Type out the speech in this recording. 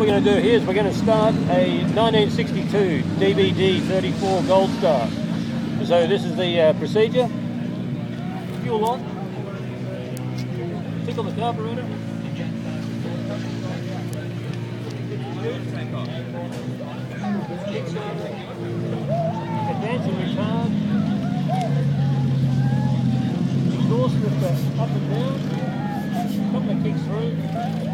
What we're going to do here is we're going to start a 1962 DBD 34 Gold Star. So this is the procedure. Fuel on. Tickle the carburetor. Advance and retard. Exhaust lift up and down. Couple of kicks through.